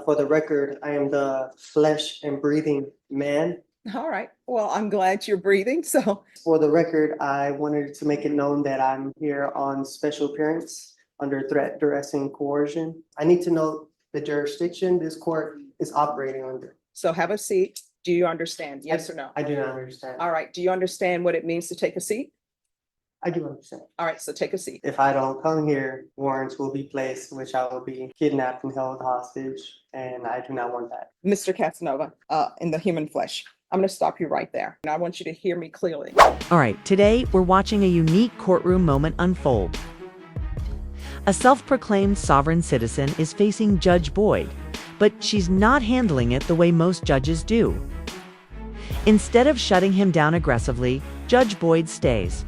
For the record, I am the flesh and breathing man. All right. Well, I'm glad you're breathing. So, For the record, I wanted to make it known that I'm here on special appearance under threat, duress, and coercion. I need to know the jurisdiction this court is operating under. so have a seat. Do you understand? Yes or no? I do not understand. All right. Do you understand what it means to take a seat? I do understand. All right. So take a seat. If I don't come here, warrants will be placed, which I will be kidnapped and held hostage, and I do not want that. Mr. Casanova, in the human flesh. I'm going to stop you right there. And I want you to hear me clearly. All right, today we're watching a unique courtroom moment unfold. A self-proclaimed sovereign citizen is facing Judge Boyd, but she's not handling it the way most judges do. Instead of shutting him down aggressively, Judge Boyd stays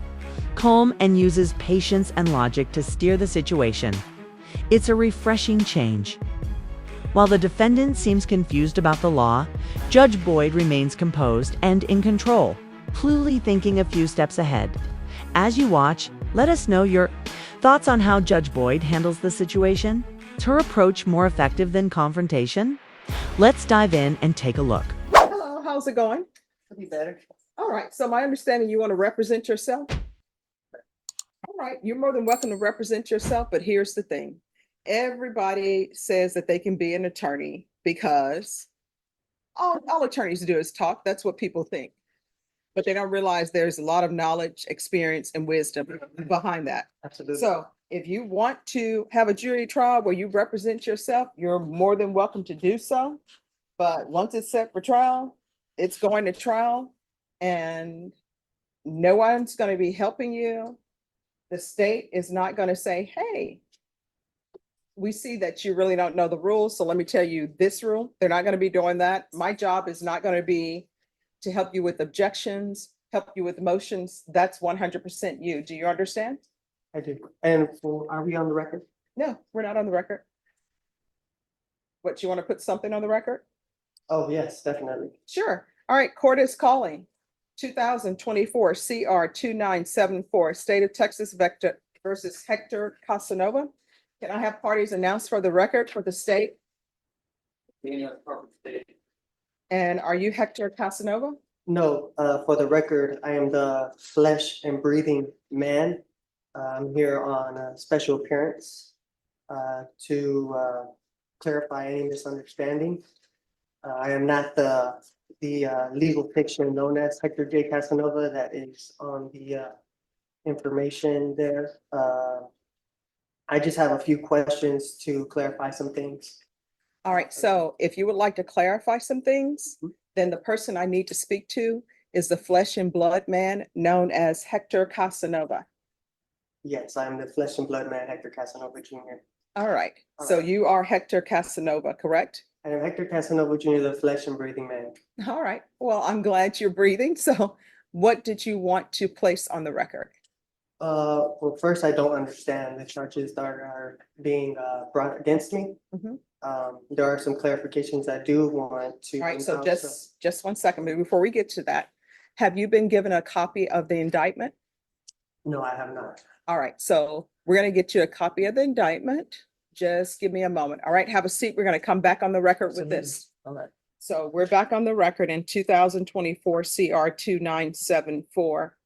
calm and uses patience and logic to steer the situation. It's a refreshing change. While the defendant seems confused about the law, Judge Boyd remains composed and in control, clearly thinking a few steps ahead. As you watch, let us know your thoughts on how Judge Boyd handles the situation. Is her approach more effective than confrontation? Let's dive in and take a look. Hello, how's it going? Could be better. All right. So my understanding, you want to represent yourself? All right. You're more than welcome to represent yourself, but here's the thing. Everybody says that they can be an attorney because all attorneys do is talk. That's what people think. But they don't realize there's a lot of knowledge, experience, and wisdom behind that. Absolutely. So if you want to have a jury trial where you represent yourself, you're more than welcome to do so. But once it's set for trial, it's going to trial and no one's going to be helping you. The state is not going to say, hey, we see that you really don't know the rules, so let me tell you this rule. They're not going to be doing that. My job is not going to be to help you with objections, help you with motions. That's 100% you. Do you understand? I do. And are we on the record? No, we're not on the record. What, you want to put something on the record? Oh, yes, definitely. Sure. All right, court is calling 2024 CR 2974, State of Texas Vector versus Hector Casanova. Can I have parties announced for the record for the state? And are you Hector Casanova? No, for the record, I am the flesh and breathing man. I'm here on a special appearance to clarify any misunderstanding. I am not the legal fiction known as Hector J. Casanova that is on the information there. I just have a few questions to clarify some things. All right, so if you would like to clarify some things, then the person I need to speak to is the flesh and blood man known as Hector Casanova. Yes, I am the flesh and blood man, Hector Casanova Jr. All right, All so right. you are Hector Casanova, correct? I am Hector Casanova Jr., the flesh and breathing man. All right, well, I'm glad you're breathing. So what did you want to place on the record? Well, first, I don't understand the charges that are being brought against me. Mhm. There are some clarifications I do want to. All right, so bring out, just 1 second, but before we get to that, have you been given a copy of the indictment? No, I have not. All right, so we're going to get you a copy of the indictment. Just give me a moment. All right, have a seat. We're going to come back on the record with this. All right. So we're back on the record in 2024 CR 2974,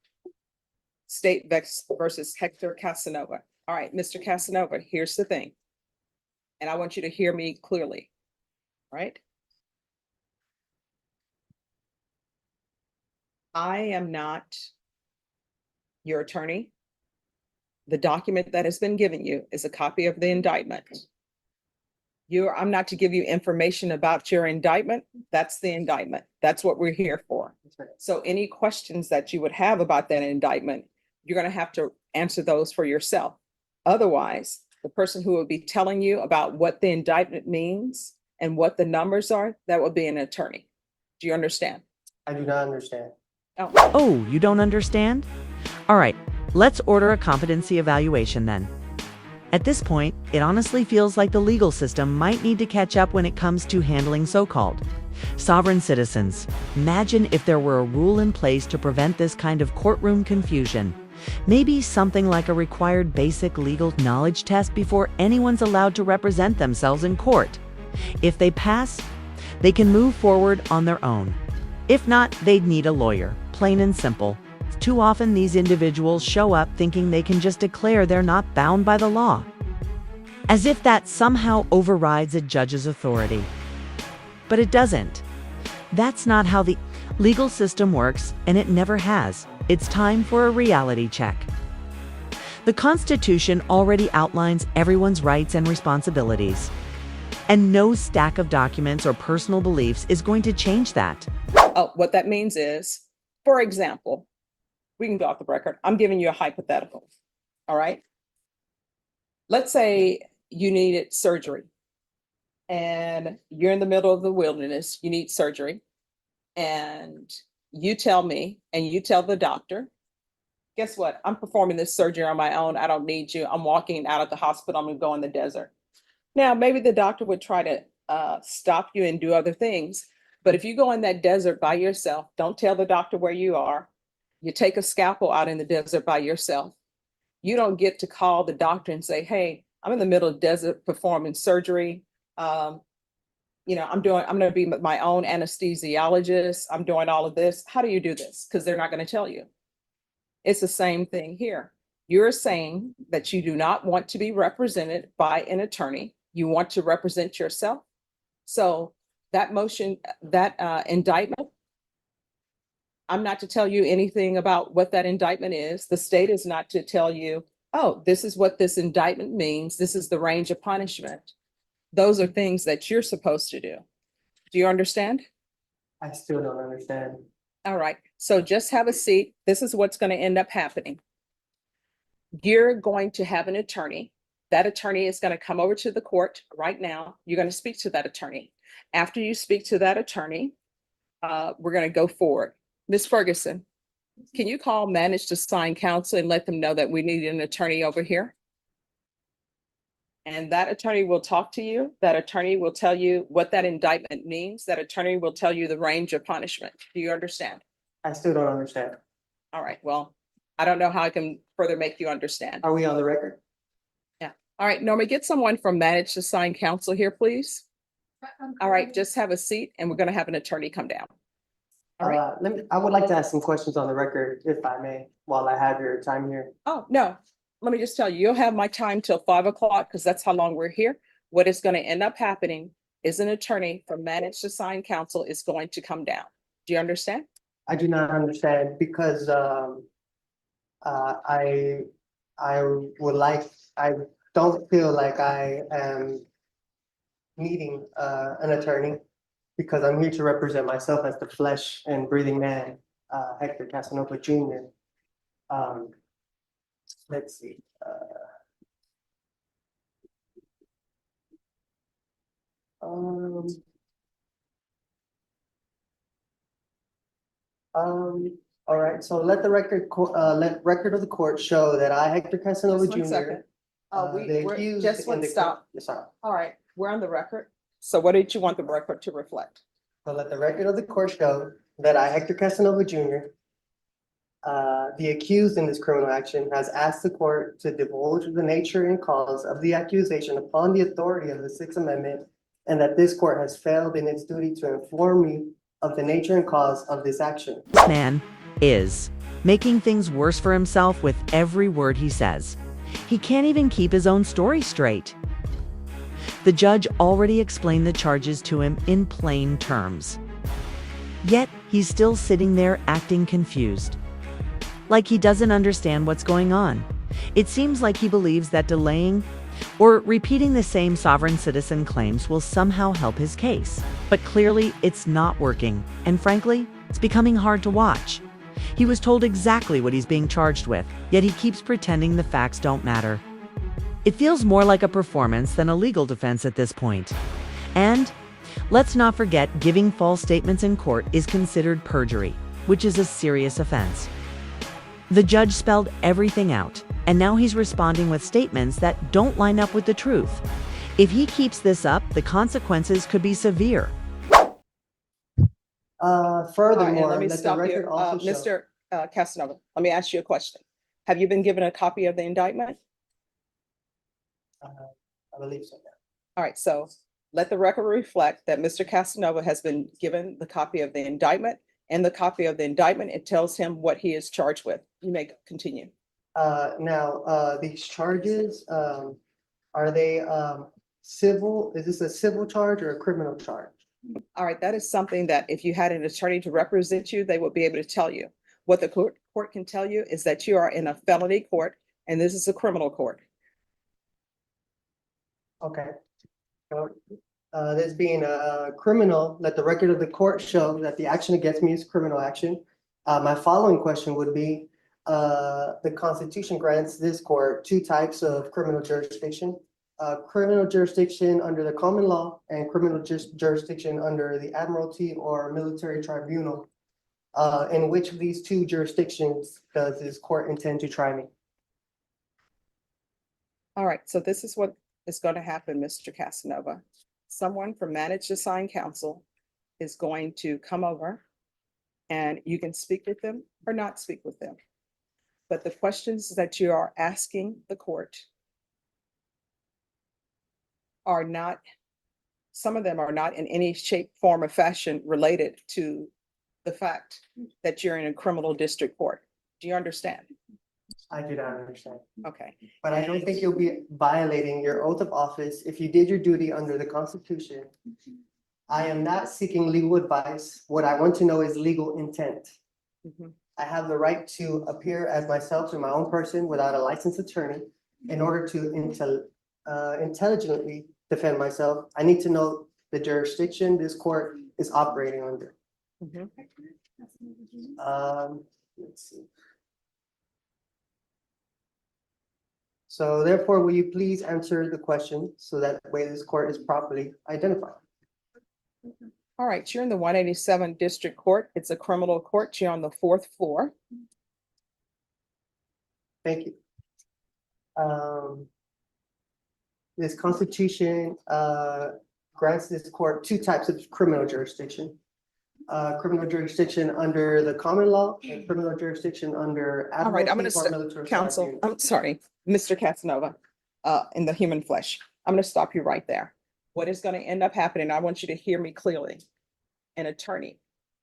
State Vex versus Hector Casanova. All right, Mr. Casanova, here's the thing. And I want you to hear me clearly, right? I am not your attorney. The document that has been given you is a copy of the indictment. I'm not to give you information about your indictment. That's the indictment. That's what we're here for. That's right. So any questions that you would have about that indictment, you're going to have to answer those for yourself. Otherwise, the person who will be telling you about what the indictment means and what the numbers are, that would be an attorney. Do you understand? I do not understand. Oh, you don't understand? All right, let's order a competency evaluation then. At this point, it honestly feels like the legal system might need to catch up when it comes to handling so-called sovereign citizens. Imagine if there were a rule in place to prevent this kind of courtroom confusion. Maybe something like a required basic legal knowledge test before anyone's allowed to represent themselves in court. If they pass, they can move forward on their own. If not, they'd need a lawyer, plain and simple. Too often these individuals show up thinking they can just declare they're not bound by the law, as if that somehow overrides a judge's authority. But it doesn't. That's not how the legal system works, and it never has. It's time for a reality check. The Constitution already outlines everyone's rights and responsibilities, and no stack of documents or personal beliefs is going to change that. Oh, what that means is, for example, we can go off the record. I'm giving you a hypothetical. All right. Let's say you needed surgery and you're in the middle of the wilderness, you need surgery, and you tell me and you tell the doctor, guess what? I'm performing this surgery on my own. I don't need you. I'm walking out of the hospital. I'm going to go in the desert. Now, maybe the doctor would try to stop you and do other things. But if you go in that desert by yourself, don't tell the doctor where you are. You take a scalpel out in the desert by yourself. You don't get to call the doctor and say, hey, I'm in the middle of the desert performing surgery. I'm going to be my own anesthesiologist. I'm doing all of this. How do you do this? Because they're not going to tell you. It's the same thing here. You're saying that you do not want to be represented by an attorney. You want to represent yourself. So that motion, that indictment, I'm not to tell you anything about what that indictment is. The state is not to tell you, oh, this is what this indictment means. This is the range of punishment. Those are things that you're supposed to do. Do you understand? I still don't understand. All right. So just have a seat. This is what's going to end up happening. You're going to have an attorney. That attorney is going to come over to the court right now. You're going to speak to that attorney. After you speak to that attorney, we're going to go forward. Ms. Ferguson, can you call manage to sign counsel and let them know that we need an attorney over here? And that attorney will talk to you. That attorney will tell you what that indictment means. That attorney will tell you the range of punishment. Do you understand? I still don't understand. All right. Well, I don't know how I can further make you understand. Are we on the record? Yeah. All right. Norma, get someone from manage to sign counsel here, please. All right. Just have a seat and we're going to have an attorney come down. All right. I would like to ask some questions on the record, if I may, while I have your time here. Oh, no. Let me just tell you, you'll have my time till 5 o'clock because that's how long we're here. What is going to end up happening is an attorney from manage to sign counsel is going to come down. Do you understand? I do not understand because I don't feel like I am needing an attorney because I'm here to represent myself as the flesh and breathing man, Hector Casanova Jr. Let's see. All right, so let the record of the court show that I, Hector Casanova Just one Jr. second. The We're accused just in one the stop. Yes, sir. All right, we're on the record. So what did you want the record to reflect? So let the record of the court show that I, Hector Casanova Jr., the accused in this criminal action, has asked the court to divulge the nature and cause of the accusation upon the authority of the Sixth Amendment, and that this court has failed in its duty to inform me of the nature and cause of this action. This man is making things worse for himself with every word he says. He can't even keep his own story straight. The judge already explained the charges to him in plain terms. Yet he's still sitting there acting confused, like he doesn't understand what's going on. It seems like he believes that delaying or repeating the same sovereign citizen claims will somehow help his case. But clearly it's not working, and frankly, it's becoming hard to watch. He was told exactly what he's being charged with, yet he keeps pretending the facts don't matter. It feels more like a performance than a legal defense at this point. And let's not forget, giving false statements in court is considered perjury, which is a serious offense. The judge spelled everything out, and now he's responding with statements that don't line up with the truth. If he keeps this up, the consequences could be severe. Furthermore, let me let the stop you. record also show. Mr. Casanova, let me ask you a question. Have you been given a copy of the indictment? I believe so, yeah. All right, so Let the record reflect that Mr. Casanova has been given the copy of the indictment. And the copy of the indictment, it tells him what he is charged with. You may continue. These charges, are they, civil? Is this a civil charge or a criminal charge? All right, that is something that if you had an attorney to represent you, they would be able to tell you. What the court can tell you is that you are in a felony court and this is a criminal court. Okay. So, this being a criminal, let the record of the court show that the action against me is criminal action. My following question would be, the Constitution grants this court two types of criminal jurisdiction. Criminal jurisdiction under the common law and criminal jurisdiction under the admiralty or military tribunal. In which of these two jurisdictions does this court intend to try me? All right, so this is what is going to happen, Mr. Casanova. Someone from managed assigned counsel is going to come over and you can speak with them or not speak with them. But the questions that you are asking the court are not, some of them are not in any shape, form, or fashion related to the fact that you're in a criminal district court. Do you understand? I do not understand. Okay. But I don't think you'll be violating your oath of office if you did your duty under the Constitution. I am not seeking legal advice. What I want to know is legal intent. Mhm. I have the right to appear as myself to my own person without a licensed attorney. In order to intelligently defend myself, I need to know the jurisdiction this court is operating under. Mhm. Let's see. So therefore, will you please answer the question so that way this court is properly identified? All right, you're in the 187 District Court. It's a criminal court. You're on the 4th floor. Thank you. This Constitution grants this court two types of criminal jurisdiction. Criminal jurisdiction under the common law and criminal jurisdiction under All right, I'm admiralty gonna or military Counsel, tribunal. I'm sorry, Mr. Casanova, in the human flesh. I'm gonna stop you right there. What is gonna end up happening, I want you to hear me clearly. An attorney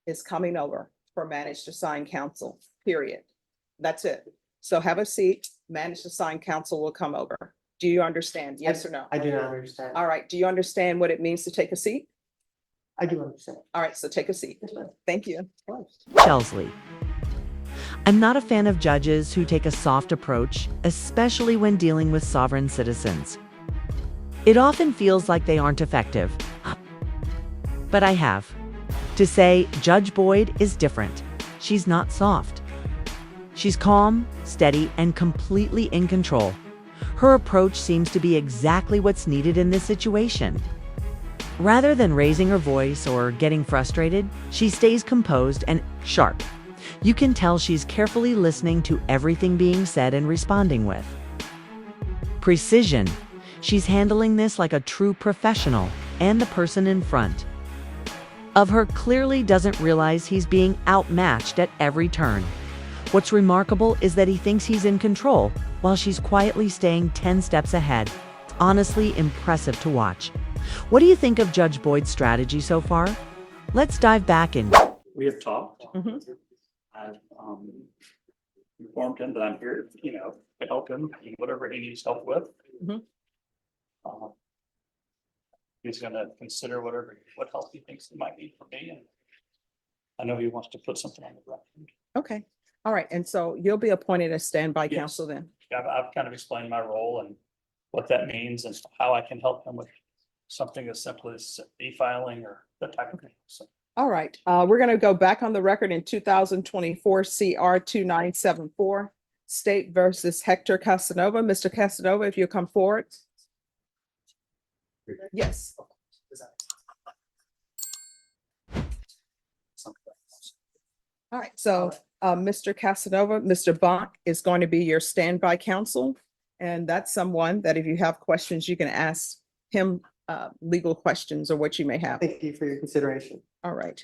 is coming over for managed assigned counsel, period. That's it. So have a seat, managed assigned counsel will come over. Do you understand? Yes or no? I do not understand. All right, do you understand what it means to take a seat? I do understand. All right, so take a seat. Yes, ma'am. Thank you. Chesley. I'm not a fan of judges who take a soft approach, especially when dealing with sovereign citizens. It often feels like they aren't effective. But I have to say, Judge Boyd is different. She's not soft. She's calm, steady, and completely in control. Her approach seems to be exactly what's needed in this situation. Rather than raising her voice or getting frustrated, she stays composed and sharp. You can tell she's carefully listening to everything being said and responding with precision. She's handling this like a true professional, and the person in front of her clearly doesn't realize he's being outmatched at every turn. What's remarkable is that he thinks he's in control while she's quietly staying 10 steps ahead. It's honestly impressive to watch. What do you think of Judge Boyd's strategy so far? Let's dive back in. We have talked. Mhm. I've informed him that I'm here, to help him in whatever he needs help with. Mhm. He's gonna consider what help he thinks he might need from me, and I know he wants to put something on the record. Okay, all right, and so you'll be appointed as standby Yes. counsel then? I've kind of explained my role and what that means and how I can help him with something as simple as e-filing or that type of thing. So All right, we're gonna go back on the record in 2024 CR 2974, State versus Hector Casanova. Mr. Casanova, if you'll come forward. Yes. All right, so Mr. Casanova, Mr. Bonk is going to be your standby counsel. And that's someone that if you have questions, you can ask him legal questions or what you may have. Thank you for your consideration. All right.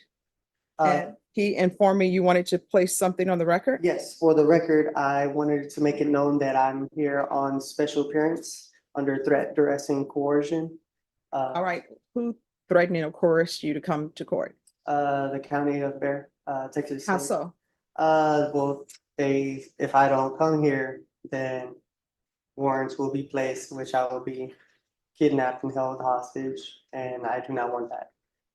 Uh, And he informed me you wanted to place something on the record? Yes, for the record, I wanted to make it known that I'm here on special appearance under threat, duress, and coercion. All right, Who threatened or coerced you to come to court? The county of Bear, Texas. How State. so? Well, if I don't come here, then warrants will be placed, which I will be kidnapped and held hostage, and I do not want that.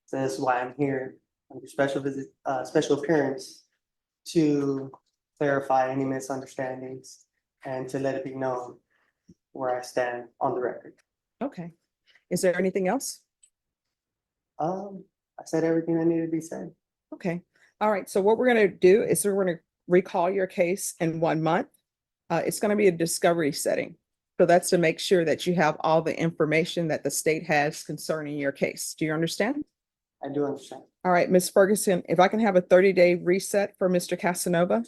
So that's why I'm here under special appearance to clarify any misunderstandings and to let it be known where I stand on the record. Okay. Is there anything else? I said everything that needed to be said. Okay. All right. So what we're going to do is we're going to recall your case in 1 month. It's going to be a discovery setting. So that's to make sure that you have all the information that the state has concerning your case. Do you understand? I do understand. All right, Ms. Ferguson, if I can have a 30-day reset for Mr. Casanova.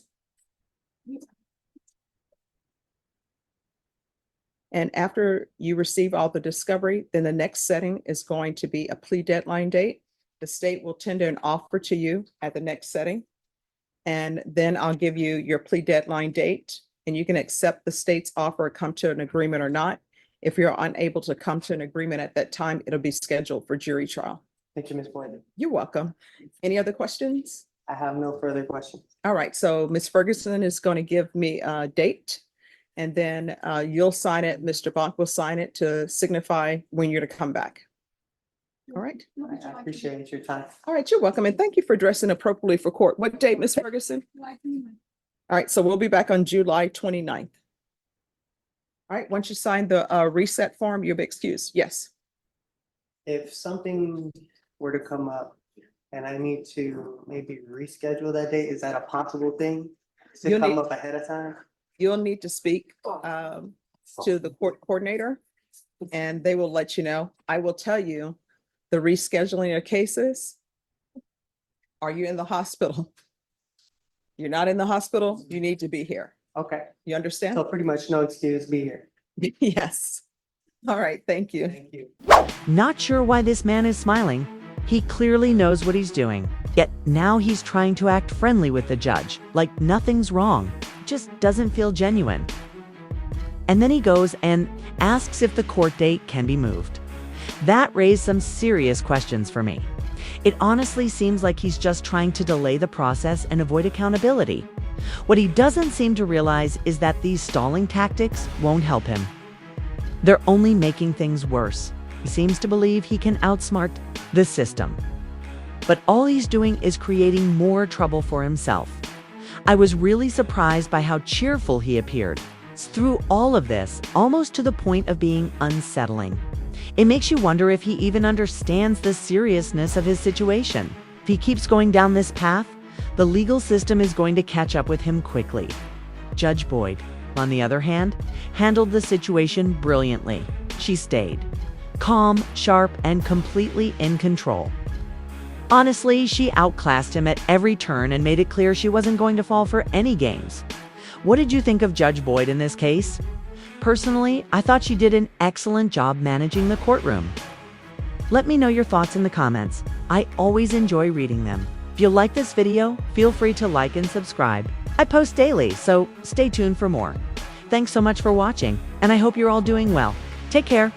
And after you receive all the discovery, then the next setting is going to be a plea deadline date. The state will tender an offer to you at the next setting. And then I'll give you your plea deadline date, and you can accept the state's offer or come to an agreement or not. If you're unable to come to an agreement at that time, it'll be scheduled for jury trial. Thank you, Ms. Boyd. You're welcome. Any other questions? I have no further questions. All right, so Ms. Ferguson is going to give me a date, and then you'll sign it. Mr. Bonk will sign it to signify when you're to come back. All right. I appreciate your time. All right, you're welcome, and thank you for dressing appropriately for court. What date, Ms. Ferguson? All right, so we'll be back on July 29th. All right, once you sign the reset form, you'll be excused. Yes. If something were to come up and I need to maybe reschedule that date, is that a possible thing to You'll come need- up ahead of time? You'll need to speak to the court coordinator, and they will let you know. I will tell you the rescheduling of cases. Are you in the hospital? You're not in the hospital, you need to be here. Okay, You understand? so pretty much no excuse, be here. Yes. All right, thank you. Thank you. Not sure why this man is smiling. He clearly knows what he's doing. Yet now he's trying to act friendly with the judge, like nothing's wrong. Just doesn't feel genuine. And then he goes and asks if the court date can be moved. That raised some serious questions for me. It honestly seems like he's just trying to delay the process and avoid accountability. What he doesn't seem to realize is that these stalling tactics won't help him. They're only making things worse. He seems to believe he can outsmart the system. But all he's doing is creating more trouble for himself. I was really surprised by how cheerful he appeared through all of this, almost to the point of being unsettling. It makes you wonder if he even understands the seriousness of his situation. If he keeps going down this path, the legal system is going to catch up with him quickly. Judge Boyd, on the other hand, handled the situation brilliantly. She stayed calm, sharp, and completely in control. Honestly, she outclassed him at every turn and made it clear she wasn't going to fall for any games. What did you think of Judge Boyd in this case? Personally, I thought she did an excellent job managing the courtroom. Let me know your thoughts in the comments. I always enjoy reading them. If you like this video, feel free to like and subscribe. I post daily, so stay tuned for more. Thanks so much for watching, and I hope you're all doing well. Take care.